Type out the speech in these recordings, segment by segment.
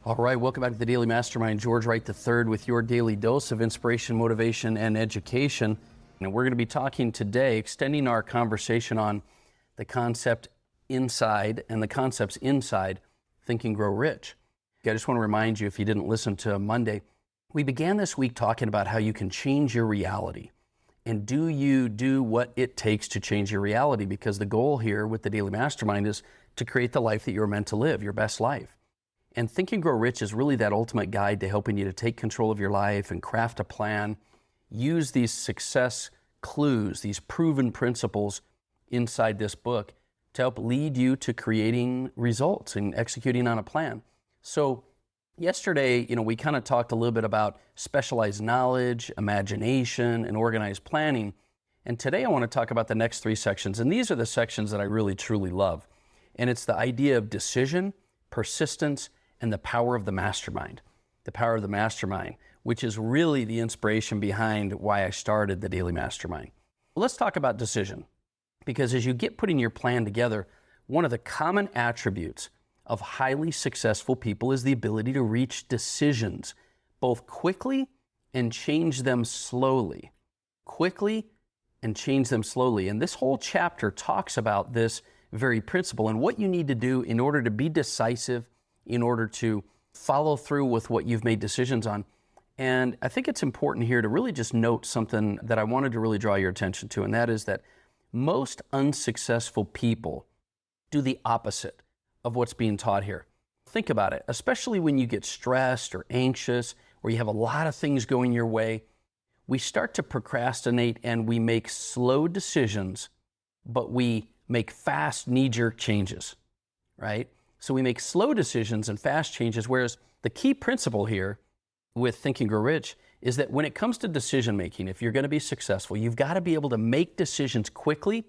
All right, welcome back to the Daily Mastermind. George Wright III with your daily dose of inspiration, motivation, and education. And we're going to be talking today, extending our conversation on the concept inside and the concepts inside Think and Grow Rich. I just want to remind you, if you didn't listen to Monday, we began this week talking about how you can change your reality. And do you do what it takes to change your reality? Because the goal here with the Daily Mastermind is to create the life that you're meant to live, your best life. And Think and Grow Rich is really that ultimate guide to helping you to take control of your life and craft a plan, use these success clues, these proven principles inside this book to help lead you to creating results and executing on a plan. So yesterday, we kind of talked a little bit about specialized knowledge, imagination, and organized planning. And today I want to talk about the next three sections. And these are the sections that I really, truly love. And it's the idea of decision, persistence, and the power of the mastermind. The power of the mastermind, which is really the inspiration behind why I started the Daily Mastermind. Well, let's talk about decision. Because as you get putting your plan together, one of the common attributes of highly successful people is the ability to reach decisions, both quickly and change them slowly. Quickly and change them slowly. And this whole chapter talks about this very principle and what you need to do in order to be decisive, in order to follow through with what you've made decisions on. And I think it's important here to really just note something that I wanted to really draw your attention to, and that is that most unsuccessful people do the opposite of what's being taught here. Think about it, especially when you get stressed or anxious, or you have a lot of things going your way. We start to procrastinate and we make slow decisions, but we make fast knee-jerk changes, right? So we make slow decisions and fast changes, whereas the key principle here with Think and Grow Rich is that when it comes to decision making, if you're going to be successful, you've got to be able to make decisions quickly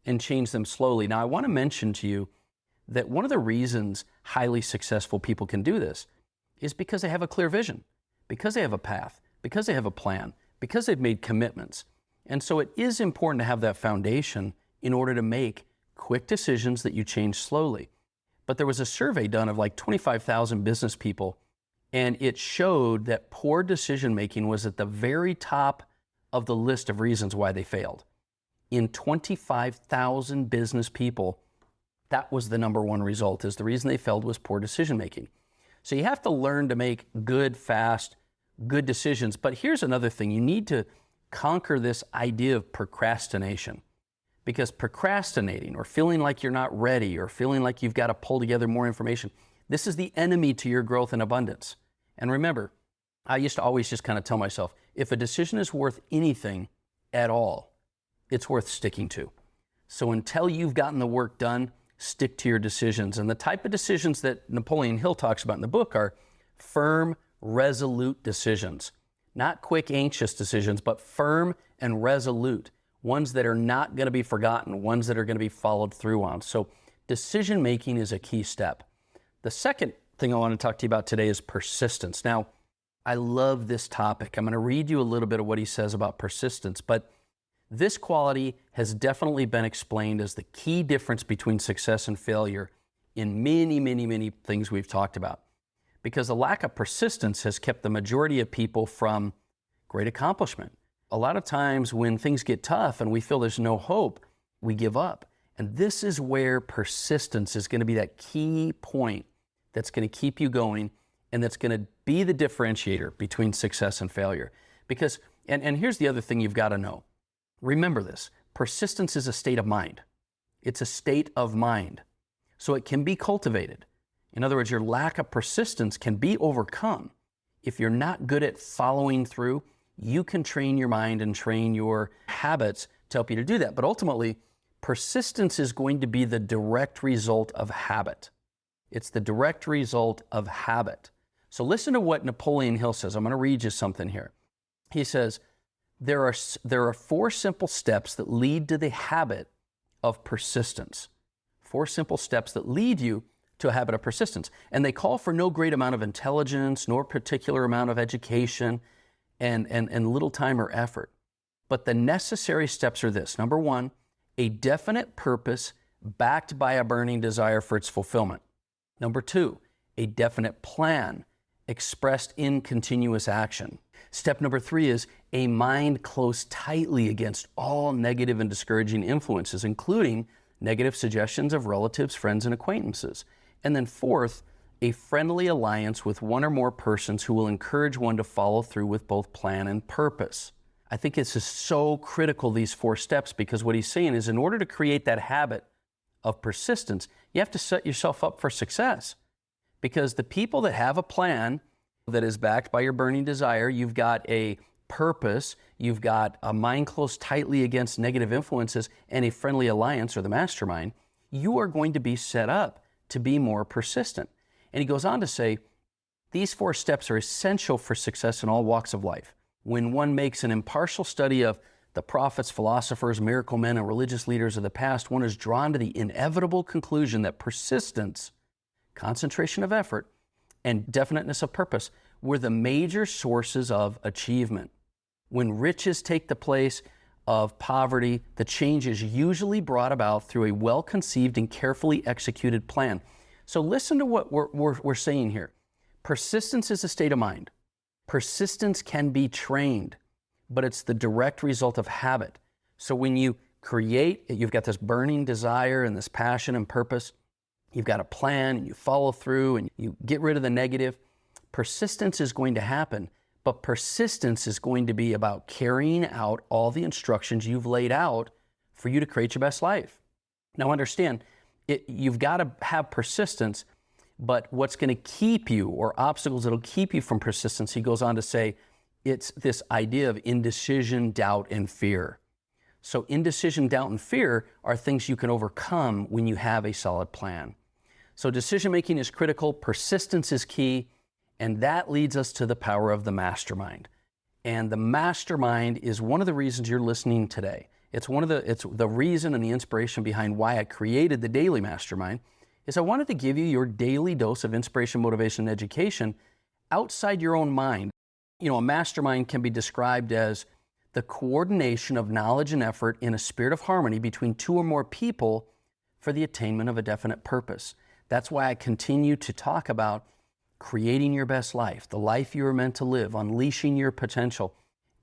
and change them slowly. Now, I want to mention to you that one of the reasons highly successful people can do this is because they have a clear vision, because they have a path, because they have a plan, because they've made commitments. And so it is important to have that foundation in order to make quick decisions that you change slowly. But there was a survey done of like 25,000 business people, and it showed that poor decision making was at the very top of the list of reasons why they failed. In 25,000 business people, that was the number one result, is the reason they failed was poor decision making. So you have to learn to make good, fast, good decisions. But here's another thing. You need to conquer this idea of procrastination. Because procrastinating or feeling like you're not ready or feeling like you've got to pull together more information, this is the enemy to your growth and abundance. And remember, I used to always just kind of tell myself, if a decision is worth anything at all, it's worth sticking to. So until you've gotten the work done, stick to your decisions. And the type of decisions that Napoleon Hill talks about in the book are firm, resolute decisions. Not quick, anxious decisions, but firm and resolute. Ones that are not going to be forgotten, ones that are going to be followed through on. So decision making is a key step. The second thing I want to talk to you about today is persistence. Now, I love this topic. I'm going to read you a little bit of what he says about persistence, but this quality has definitely been explained as the key difference between success and failure in many, many, many things we've talked about. Because the lack of persistence has kept the majority of people from great accomplishment. A lot of times when things get tough and we feel there's no hope, we give up. And this is where persistence is going to be that key point that's going to keep you going and that's going to be the differentiator between success and failure. Because, and here's the other thing you've got to know. Remember this, persistence is a state of mind. It's a state of mind. So it can be cultivated. In other words, your lack of persistence can be overcome. If you're not good at following through, you can train your mind and train your habits to help you to do that. But ultimately, persistence is going to be the direct result of habit. It's the direct result of habit. So listen to what Napoleon Hill says. I'm going to read you something here. He says, there are 4 simple steps that lead to the habit of persistence. 4 simple steps that lead you to a habit of persistence. And they call for no great amount of intelligence, nor particular amount of education, and little time or effort. But the necessary steps are this. Number 1, a definite purpose backed by a burning desire for its fulfillment. Number 2, a definite plan expressed in continuous action. Step number 3 is a mind closed tightly against all negative and discouraging influences, including negative suggestions of relatives, friends, and acquaintances. And then 4th, a friendly alliance with one or more persons who will encourage one to follow through with both plan and purpose. I think this is so critical, these 4 steps, because what he's saying is in order to create that habit of persistence, you have to set yourself up for success. Because the people that have a plan that is backed by your burning desire, you've got a purpose, you've got a mind closed tightly against negative influences, and a friendly alliance, or the mastermind, you are going to be set up to be more persistent. And he goes on to say, these 4 steps are essential for success in all walks of life. When one makes an impartial study of the prophets, philosophers, miracle men, and religious leaders of the past, one is drawn to the inevitable conclusion that persistence, concentration of effort, and definiteness of purpose were the major sources of achievement. When riches take the place of poverty, the change is usually brought about through a well-conceived and carefully executed plan. So listen to what we're saying here. Persistence is a state of mind. Persistence can be trained, but it's the direct result of habit. So when you create, you've got this burning desire and this passion and purpose, you've got a plan and you follow through and you get rid of the negative, persistence is going to happen, but persistence is going to be about carrying out all the instructions you've laid out for you to create your best life. Now understand, you've got to have persistence, but what's going to keep you, or obstacles that'll keep you from persistence, he goes on to say, it's this idea of indecision, doubt, and fear. So indecision, doubt, and fear are things you can overcome when you have a solid plan. So decision-making is critical, persistence is key, and that leads us to the power of the mastermind. And the mastermind is one of the reasons you're listening today. It's the reason and the inspiration behind why I created the Daily Mastermind is I wanted to give you your daily dose of inspiration, motivation, and education outside your own mind. You know, a mastermind can be described as the coordination of knowledge and effort in a spirit of harmony between 2 or more people for the attainment of a definite purpose. That's why I continue to talk about creating your best life, the life you are meant to live, unleashing your potential,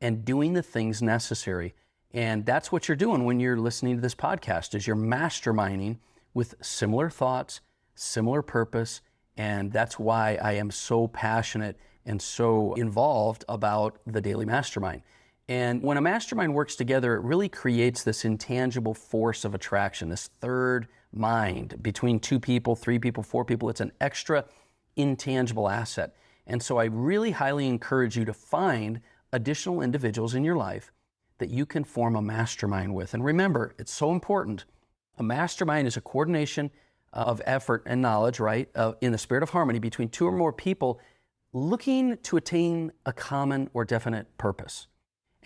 and doing the things necessary. And that's what you're doing when you're listening to this podcast, is you're masterminding with similar thoughts, similar purpose, and that's why I am so passionate and so involved about the Daily Mastermind. And when a mastermind works together, it really creates this intangible force of attraction, this third mind between 2 people, 3 people, 4 people. It's an extra intangible asset. And so I really highly encourage you to find additional individuals in your life that you can form a mastermind with. And remember, it's so important. A mastermind is a coordination of effort and knowledge, right, in the spirit of harmony between 2 or more people looking to attain a common or definite purpose.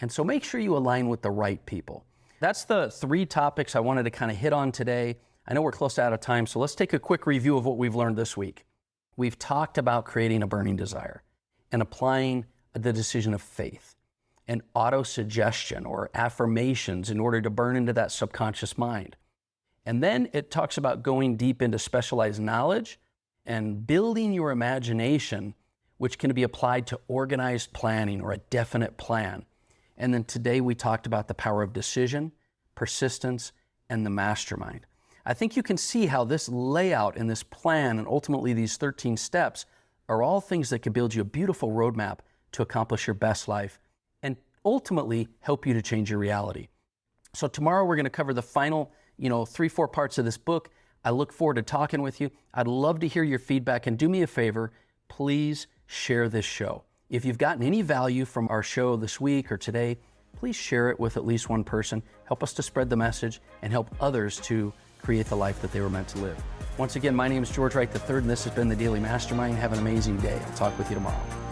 And so make sure you align with the right people. That's the 3 topics I wanted to kind of hit on today. I know we're close to out of time, so let's take a quick review of what we've learned this week. We've talked about creating a burning desire and applying the decision of faith and auto-suggestion or affirmations in order to burn into that subconscious mind. And then it talks about going deep into specialized knowledge and building your imagination, which can be applied to organized planning or a definite plan. And then today we talked about the power of decision, persistence, and the mastermind. I think you can see how this layout and this plan and ultimately these 13 steps are all things that can build you a beautiful roadmap to accomplish your best life and ultimately help you to change your reality. So tomorrow we're going to cover the final 3-4 parts of this book. I look forward to talking with you. I'd love to hear your feedback, and do me a favor, please share this show. If you've gotten any value from our show this week or today, please share it with at least one person. Help us to spread the message and help others to create the life that they were meant to live. Once again, my name is George Wright III, and this has been the Daily Mastermind. Have an amazing day. I'll talk with you tomorrow.